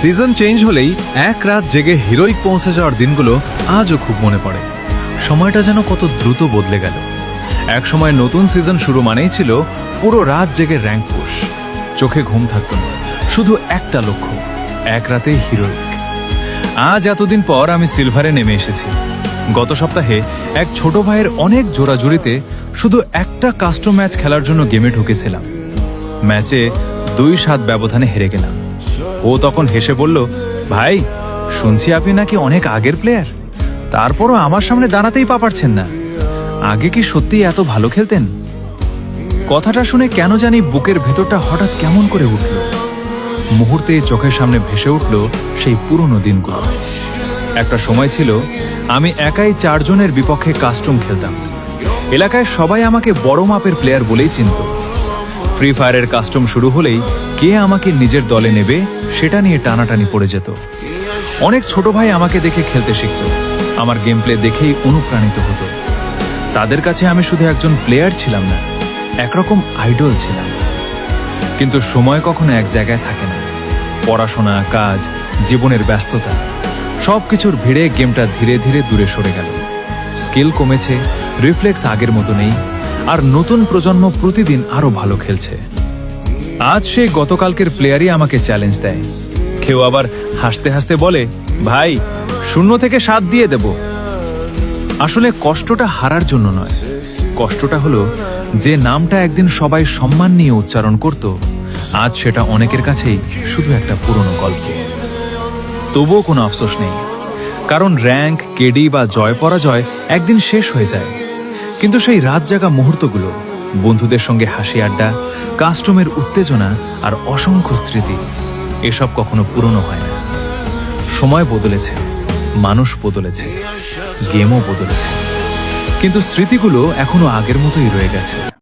Season change হলেই এক রাত জেগে হিরোইক পৌঁছে যাওয়ার দিনগুলো আজও খুব মনে পড়ে। সময়টা যেন কত দ্রুত বদলে গেল। এক সময় নতুন সিজন শুরু মানেই ছিল পুরো রাত জেগে র্যাঙ্ক পুশ। চোখে ঘুম থাকত না, শুধু একটা লক্ষ্য, এক রাতেই হিরোইক। আজ এতদিন পর আমি সিলভারে নেমে এসেছি। গত সপ্তাহে এক ছোট ভাইয়ের অনেক জোড়াজুড়িতে শুধু একটা কাস্টম ম্যাচ খেলার জন্য গেমে ঢুকেছিলাম। ম্যাচে 2-7 ব্যবধানে হেরে গেলাম। ও তখন হেসে বলল, ভাই শুনছি আপনি নাকি অনেক আগের প্লেয়ার, তারপরও আমার সামনে দাঁড়াতেই পারছেন না। আগে কি সত্যি এত ভালো খেলতেন? কথাটা শুনে কেন জানি বুকের ভেতরটা হঠাৎ কেমন করে উঠল। মুহূর্তে চোখের সামনে ভেসে উঠল সেই পুরনো দিনগুলো। একটা সময় ছিল আমি একাই 4 জনের বিপক্ষে কাস্টম খেলতাম। এলাকায় সবাই আমাকে বড় মাপের প্লেয়ার বলেই চিনত। ফ্রি ফায়ারের কাস্টম শুরু হলেই কে আমাকে নিজের দলে নেবে সেটা নিয়ে টানাটানি পড়ে যেত। অনেক ছোট ভাই আমাকে দেখে খেলতে শিখত, আমার গেম প্লে দেখেই অনুপ্রাণিত হতো। তাদের কাছে আমি শুধু একজন প্লেয়ার ছিলাম না, একরকম আইডল ছিলাম। কিন্তু সময় কখনো এক জায়গায় থাকে না। পড়াশোনা, কাজ, জীবনের ব্যস্ততা সবকিছুর ভিড়ে গেমটা ধীরে ধীরে দূরে সরে গেল। স্কিল কমেছে, রিফ্লেক্স আগের মতো নেই, আর নতুন প্রজন্ম প্রতিদিন আরো ভালো খেলছে। আজ সেই গতকালকের প্লেয়ারই আমাকে চ্যালেঞ্জ দেয়। কেউ আবার হাসতে হাসতে বলে, ভাই 0 থেকে 7 দিয়ে দেব। আসলে কষ্টটা হারার জন্য নয়, কষ্টটা হলো যে নামটা একদিন সবাই সম্মান নিয়ে উচ্চারণ করত, আজ সেটা অনেকের কাছেই শুধু একটা পুরনো গল্প। তবুও কোনো আফসোস নেই, কারণ র্যাঙ্ক, কেডি বা জয় পরাজয় একদিন শেষ হয়ে যায়। কিন্তু সেই রাত জাগা মুহূর্তগুলো, বন্ধুদের সঙ্গে হাসি আড্ডা, কাস্টমের উত্তেজনা আর অসংখ্য স্মৃতি, এসব কখনো পুরনো হয় না। সময় বদলেছে, মানুষ বদলেছে, গেমও বদলেছে, কিন্তু স্মৃতিগুলো এখনো আগের মতোই রয়ে গেছে।